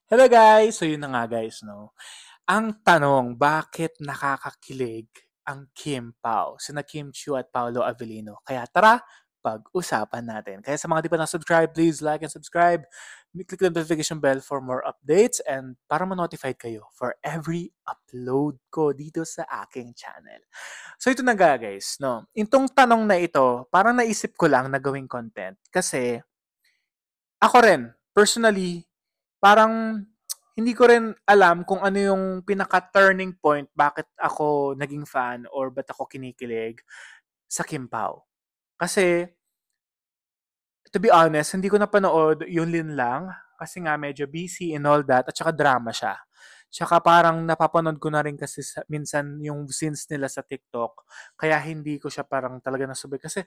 Hello guys! So yun na nga guys, no? Ang tanong, bakit nakakakilig ang Kim Pao? Sina Kim Chiu at Paolo Avellino. Kaya tara, pag-usapan natin. Kaya sa mga di pa na-subscribe, please like and subscribe. Click the notification bell for more updates and para ma-notified kayo for every upload ko dito sa aking channel. So ito na nga guys, no? Itong tanong na ito, parang naisip ko lang na gawing content kasi ako rin, personally, parang hindi ko rin alam kung ano yung pinaka-turning point bakit ako naging fan or ba't ako kinikilig sa Kim Pao. Kasi, to be honest, hindi ko napanood yung Linlang kasi nga medyo busy and all that at saka drama siya. Tsaka parang napapanood ko na rin kasi minsan yung scenes nila sa TikTok kaya hindi ko siya parang talaga nasubay. Kasi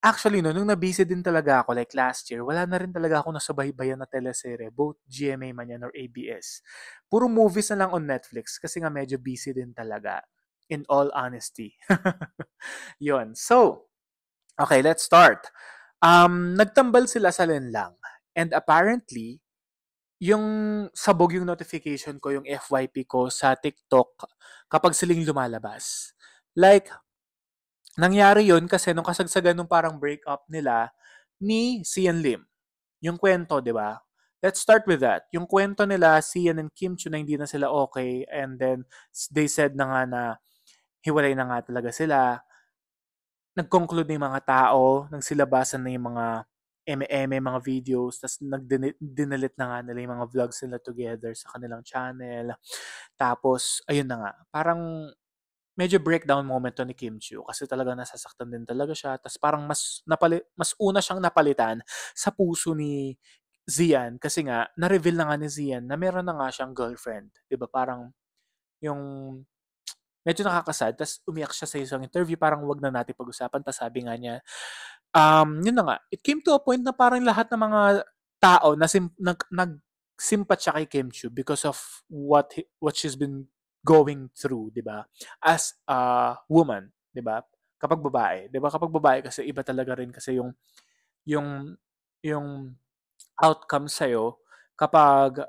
actually, no, nung na-busy din talaga ako, like last year, wala na rin talaga ako nasubaybayan na teleserye, both GMA man yan or ABS. Puro movies na lang on Netflix kasi nga medyo busy din talaga. In all honesty. Yon. So, okay, let's start. Nagtambal sila sa Linlang. And apparently, yung sabog yung notification ko, yung FYP ko sa TikTok kapag siling lumalabas. Like, nangyari yun kasi nung kasagsagan nung parang breakup nila ni Sian Lim. Yung kwento, di ba? Let's start with that. Yung kwento nila, Sian and Kim Chiu na hindi na sila okay and then they said na nga na hiwalay na nga talaga sila. Nag-conclude na yung mga tao, nagsilabasan na yung mga eme-eme, mga videos, tapos nag-delete na nga nila yung mga vlogs nila together sa kanilang channel. Tapos, ayun na nga, parang medyo breakdown moment to ni Kim Chiu kasi talaga nasasaktan din talaga siya. Tapos parang mas una siyang napalitan sa puso ni Zian kasi nga na-reveal na nga ni Zian na meron na nga siyang girlfriend. 'Di ba? Parang yung medyo nakakasad. Tapos umiyak siya sa isang interview, parang wag na natin pag-usapan. Tapos sabi nga niya, yun na nga, it came to a point na parang lahat ng mga tao na nag-simpat siya kay Kim Chiu because of what she's been going through, 'di ba? As a woman, 'di ba? Kapag babae, 'di ba? Kapag babae kasi iba talaga rin kasi yung yung outcome sa kapag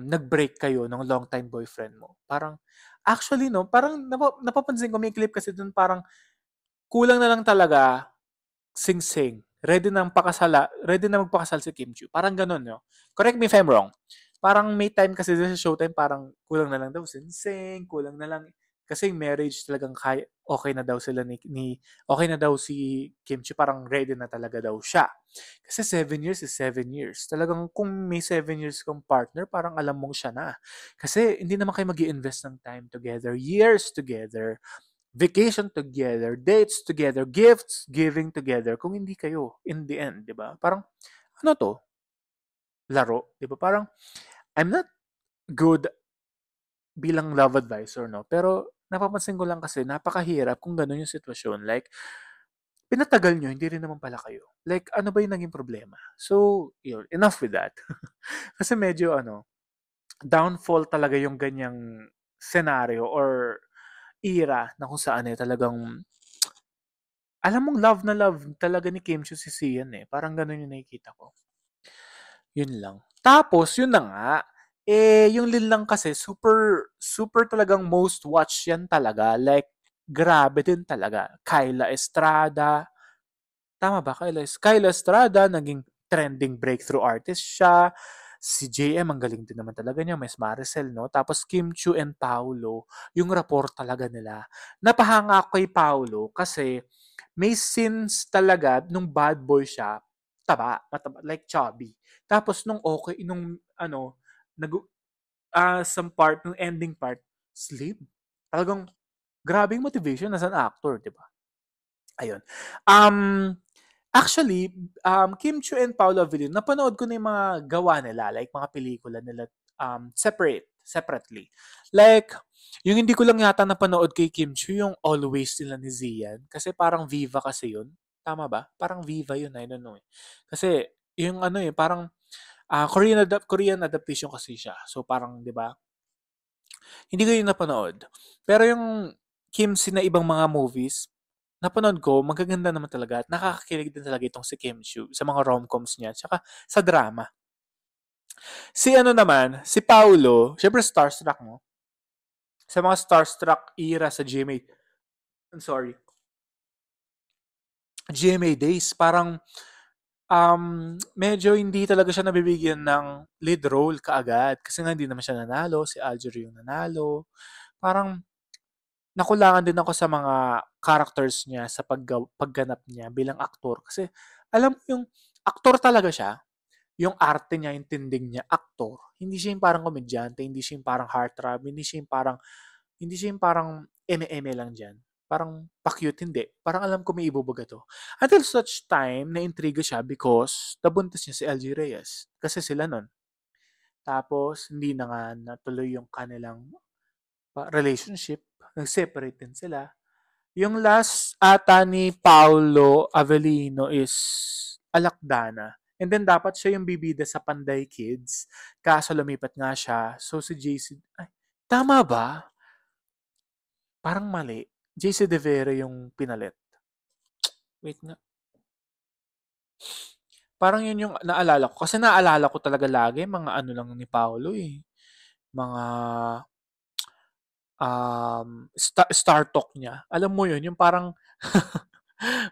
nag-break kayo ng long time boyfriend mo. Parang actually no, parang napapansin ko may clip kasi dun parang kulang na lang talaga Sing-Sing. Ready na magpakasal si Kim Chiu. Parang ganun, no? Correct me if I'm wrong. Parang may time kasi sa Showtime, parang kulang na lang daw Sing-Sing, kulang na lang. Kasi marriage talagang okay na daw sila okay na daw si Kim Chiu, parang ready na talaga daw siya. Kasi 7 years is 7 years. Talagang kung may 7 years kang partner, parang alam mong siya na. Kasi hindi naman kayo mag invest ng time together, years together, vacation together, dates together, gifts giving together kung hindi kayo in the end, 'di ba? Parang ano to? Laro, 'di ba? Parang I'm not good bilang love advisor, no? Pero napapansin ko lang kasi napakahirap kung gano'n yung sitwasyon. Like, pinatagal nyo, hindi rin naman pala kayo. Like, ano ba yung naging problema? So, yun, enough with that. Kasi medyo, downfall talaga yung ganyang scenario or era na kung saan talagang alam mong love na love talaga ni Kim Chiu si Sian eh. Parang ganun yung nakikita ko. Yun lang. Tapos, yun na nga, yung Lin lang kasi, super, super talagang most watch yan talaga. Like, grabe din talaga. Kyla Estrada. Tama ba? Kyla Estrada, naging trending breakthrough artist siya. Si JM, ang galing din naman talaga niya. Miss Maricel, no? Tapos Kim Chiu and Paolo, yung rapport talaga nila. Napahanga ako kay Paolo kasi may scenes talaga nung bad boy siya, mataba, like chubby. Tapos nung okay, nung nag some part, nung ending part, slim. Talagang grabe yung motivation as an actor, di ba? Ayun. Um, Actually, Kim Chiu and Paolo Avellino, napanood ko na yung mga gawa nila, like mga pelikula nila, separately. Like, yung hindi ko lang yata napanood kay Kim Chiu, yung Always nila ni Zian. Kasi parang Viva kasi yun. Tama ba? Parang Viva yun, I don't know eh. Kasi, yung parang Korean adaptation kasi siya. So parang, 'di ba? Hindi ko yun napanood. Pero yung Kim na ibang mga movies, napanood ko, magaganda naman talaga at nakakakilig din talaga itong si Kim Chiu sa mga rom-coms niya tsaka sa drama. Si ano naman, si Paulo, syempre starstruck mo. Sa mga starstruck era sa GMA, I'm sorry, GMA days, parang medyo hindi talaga siya nabibigyan ng lead role kaagad. Kasi nga hindi naman siya nanalo, si Alger yung nanalo. Parang nakulangan din ako sa mga characters niya sa pagganap niya bilang aktor. Kasi alam mo yung aktor talaga siya, yung arte niya, yung tinding niya, aktor. Hindi siya yung parang komedyante, hindi siya yung parang heartthrob, hindi siya yung parang eme-eme lang dyan. Parang pa-cute, hindi. Parang alam ko may ibubuga to. Until such time, na-intriga siya because nabuntis niya si LG Reyes. Kasi sila nun. Tapos, hindi na nga natuloy yung kanilang relationship. Nag-separate din sila. Yung last ata ni Paolo Avellino is Alakdana. And then dapat siya yung bibida sa Panday Kids. Kaso lumipat nga siya. So si JC, ay, tama ba? Parang mali. JC De Vera yung pinalit. Wait nga. Parang yun yung naalala ko. Kasi naalala ko talaga lagi mga ano lang ni Paolo eh. Mga star talk niya. Alam mo yun, yung parang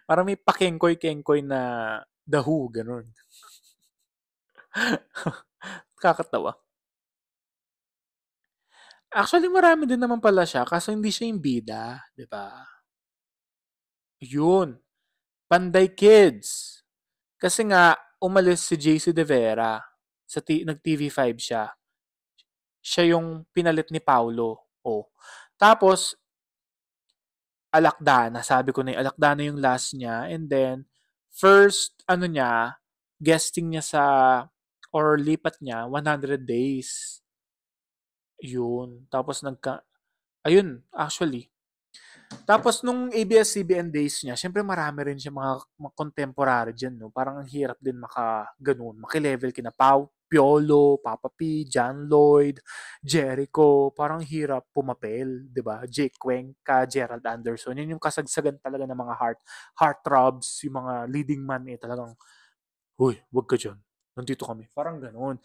parang may pakengkoy-kengkoy na the who, ganun. Kakatawa. Actually, marami din naman pala siya, kaso hindi siya yung bida, di ba? Yun, Panday Kids. Kasi nga, umalis si JC De Vera. Nag-TV5 siya. Siya yung pinalit ni Paulo. Oh. Tapos, Alakdana. Sabi ko na yung Alakdana yung last niya. And then, first, ano niya, guesting niya sa, or lipat niya, 100 days. Yun. Tapos ayun, actually. Tapos nung ABS-CBN days niya, syempre marami rin siya mga contemporary dyan, no? Parang ang hirap din ganun, makilevel kina Piolo, Papa P, John Lloyd, Jericho, parang hirap pumapel, 'di ba? Jake Cuenca, Gerald Anderson, yun yung kasagsagan talaga ng mga heartthrobs, yung mga leading man talagang, "Hoy, wag ka diyan. Nandito kami." Parang ganoon.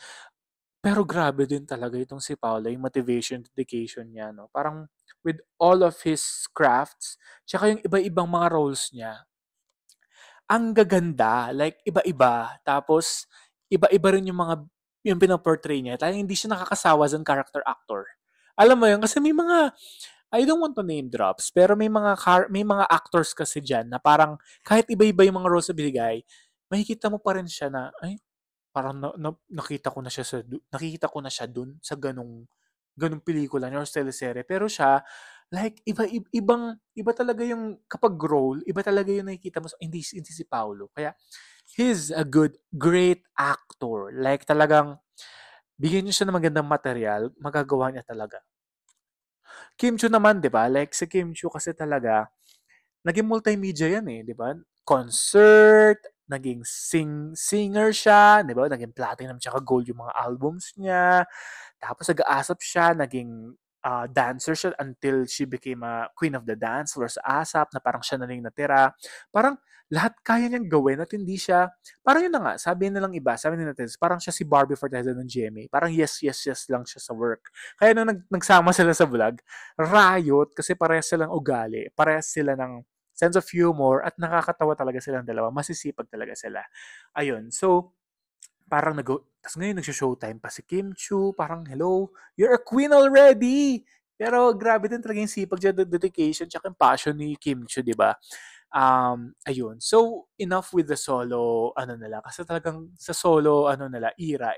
Pero grabe din talaga itong si Paula, yung motivation, dedication niya, no? Parang with all of his crafts, tsaka yung iba-ibang mga roles niya, ang gaganda, like iba-iba. Tapos iba-iba rin yung pinaportray niya. Talagang hindi siya nakakasawa as character actor. Alam mo yun, kasi may mga, I don't want to name drops, pero may mga actors kasi diyan na parang kahit iba-iba yung mga roles na binigay, makikita mo pa rin siya na, ay, parang nakikita ko na siya dun sa ganung pelikula niya or teleserye. Pero siya, like, iba talaga yung, kapag role, iba talaga yung nakikita mo. Hindi si Paolo. Kaya, he's a great actor. Like, talagang, bigyan niyo siya ng magandang material, magagawa niya talaga. Kim Chiu naman, di ba? Like, si Kim Chiu kasi talaga, naging multimedia yan eh, di ba? Concert, naging singer siya, di ba? Naging platinum tsaka gold yung mga albums niya. Tapos nag-ASAP siya, naging dancer siya until she became a queen of the dance floor sa ASAP na parang siya na lang natira. Parang lahat kaya niyang gawin at hindi siya, parang yun na nga, sabi nilang iba, sabi nila natin, parang siya si Barbie Forteza ng GMA. Parang yes, yes, yes lang siya sa work. Kaya nung nagsama sila sa vlog, riot kasi parehas silang ugali, parehas sila ng sense of humor at nakakatawa talaga silang dalawa. Masisipag talaga sila. Ayun. So, parang tapos ngayon nagsho-showtime pa si Kim Chu, parang hello, you're a queen already. Pero grabe din talaga yung sipag niya, dedication, tsaka yung passion ni Kim Chu, di ba? Ayun. So, enough with the solo, ano nila. Kasi talagang sa solo, ano nila, era,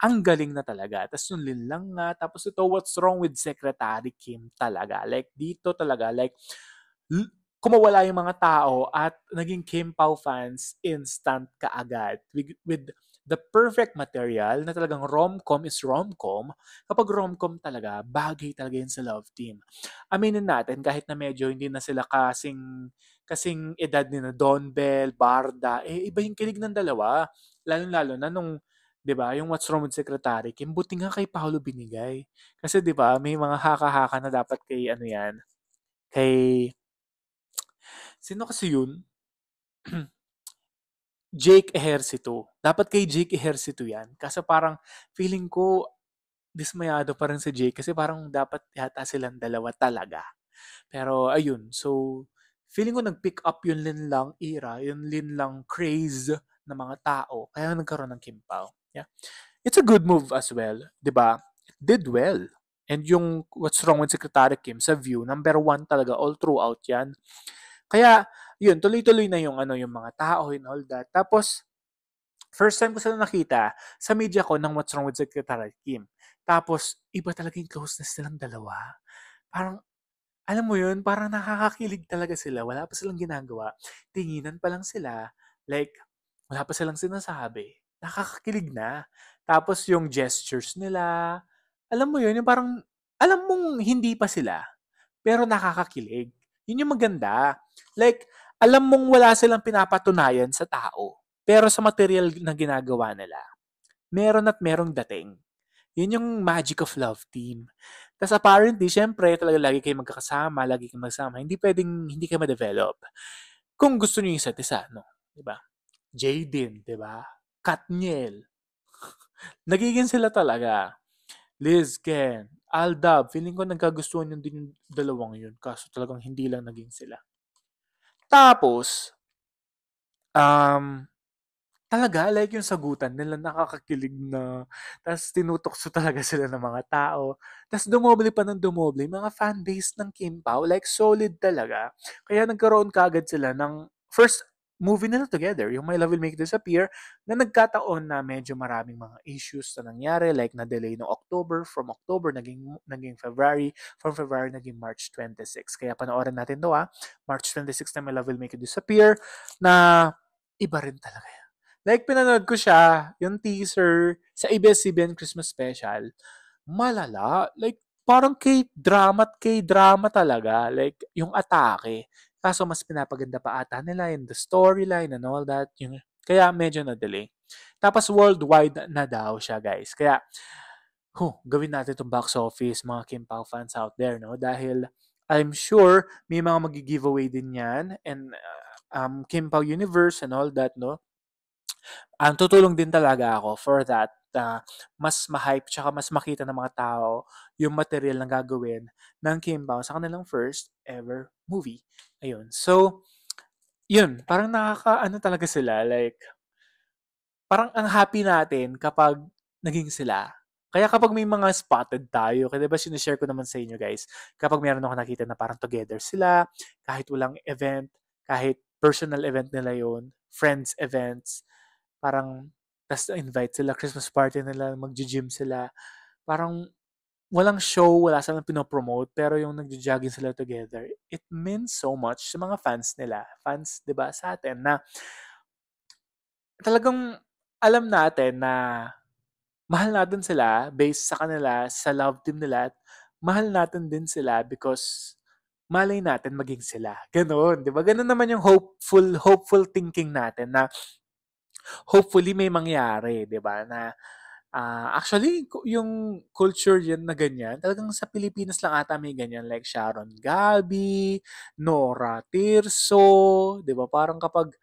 ang galing na talaga. Tapos yung linlang nga. Tapos ito, what's wrong with Secretary Kim talaga? Like, dito talaga, like, kumawala yung mga tao at naging Kim Pao fans instant kaagad with the perfect material na talagang rom-com is rom-com. Kapag rom-com talaga, bagay talaga yun sa love team. Aminin natin, kahit na medyo hindi na sila kasing edad ni na Don Bell, Barda, iba yung kilig ng dalawa. Lalo-lalo na nung, 'di ba, yung What's Wrong with Secretary Kim, buti nga kay Paolo binigay. Kasi 'di ba, may mga haka-haka na dapat kay ano 'yan, kay sino kasi yun? Jake Ejercito. Dapat kay Jake Ejercito yan. Kasi parang feeling ko dismayado pa rin si Jake kasi parang dapat yata silang dalawa talaga. Pero ayun, so feeling ko nag-pick up yung linlang era, yung linlang craze ng mga tao. Kaya nagkaroon ng Kim Pao. Yeah. It's a good move as well, 'di ba? It did well. And yung What's Wrong with Secretary Kim sa View, number one talaga all throughout 'yan. Kaya yun, tuloy-tuloy na yung ano yung mga tao and all that. Tapos first time ko sila nakita sa media ko ng What's Wrong with Secretary Kim. Tapos iba talaga yung closeness nilang dalawa. Parang alam mo yun, parang nakakakilig talaga sila. Wala pa silang ginagawa. Tinginan pa lang sila. Like, wala pa silang sinasabi. Nakakakilig na. Tapos yung gestures nila, alam mo yun, yung parang, alam mong hindi pa sila, pero nakakakilig. Yun yung maganda. Like, alam mong wala silang pinapatunayan sa tao, pero sa material na ginagawa nila, meron at merong dating. Yun yung magic of love team. Tapos apparently, syempre, talaga lagi kayo magkakasama, lagi kayo magsama. Hindi pwedeng hindi kayo ma-develop. Kung gusto niyo yung isa't isa, no? Diba? Jaden, diba? Katniel. Nagiging sila talaga. Liz, Ken, Aldab. Feeling ko nagkagustuhan yun din yung dalawang yun. Kaso talagang hindi lang naging sila. Tapos, um, talaga, like yung sagutan nila nakakakilig na. Tapos tinutokso talaga sila ng mga tao. Tapos dumoble pa ng dumoble. Mga fanbase ng Kim Pao, like solid talaga. Kaya nagkaroon kagad sila ng first movie nila together, yung My Love Will Make It Disappear, na nagkataon na medyo maraming mga issues na nangyari, like na-delay no October, from October naging February, from February naging March 26. Kaya panoorin natin to March 26 na My Love Will Make It Disappear, na iba rin talaga. Like, pinanood ko siya, yung teaser sa ABS-CBN Christmas Special. Malala. Like, parang K-drama at K-drama talaga. Like, yung atake. Kaso, mas pinapaganda pa ata nila in the storyline and all that. Kaya, medyo na-delay. Tapos, worldwide na daw siya, guys. Kaya, gawin natin itong box office, mga Kim Pao fans out there, no? Dahil, I'm sure, may mga mag-giveaway din yan. And, Kim Pao Universe and all that, no? Ang tutulong din talaga ako for that, mas ma-hype tsaka mas makita ng mga tao yung material na gagawin ng Kim Pao sa kanilang first ever movie. Ayun. So, yun, parang nakakaano talaga sila, like, parang ang happy natin kapag naging sila. Kaya kapag may mga spotted tayo, kaya diba sinishare ko naman sa inyo guys, kapag meron ako nakita na parang together sila, kahit walang event, kahit personal event nila yon, friends events, parang tas invite sila, Christmas party nila, magji-gym sila. Parang walang show, wala silang pinopromote, pero yung nagja-jogging sila together, it means so much sa mga fans nila. Fans, 'di ba, sa atin na talagang alam natin na mahal natin sila based sa kanila, sa love team nila, at mahal natin din sila because malay natin maging sila. Ganoon, 'di ba? Ganoon naman yung hopeful thinking natin na hopefully may mangyari, 'di ba? Na actually yung culture yan na ganyan, talagang sa Pilipinas lang ata may ganyan like Sharon Gabi, Nora Tirso, 'di ba? Parang kapag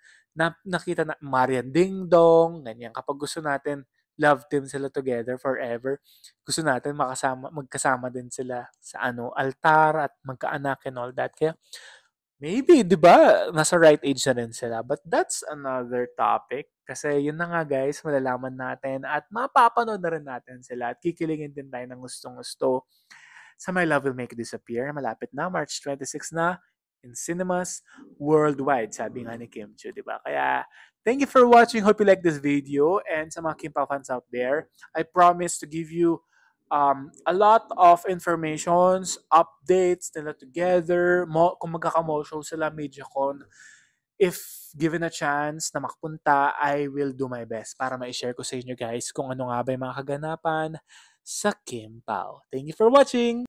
nakita na Marian Dingdong, ganyan kapag gusto natin love team sila together forever. Gusto natin magkasama din sila sa altar at magkaanak and all that. Kaya maybe, 'di ba, nasa right age na rin sila. But that's another topic. Kasi yun na nga guys, malalaman natin at mapapanood na rin natin sila at kikiligin din tayo ng gustong-gusto sa My Love Will Make It Disappear. Malapit na, March 26 na in cinemas worldwide, sabi nga ni Kim Chiu, di ba? Kaya, thank you for watching. Hope you like this video. And sa mga Kim Pao fans out there, I promise to give you a lot of informations, updates nila together, kung magkaka-show sila, MediaCon. If given a chance na makapunta, I will do my best para ma-share ko sa inyo guys kung ano nga ba yung mga kaganapan sa Kim Pao. Thank you for watching!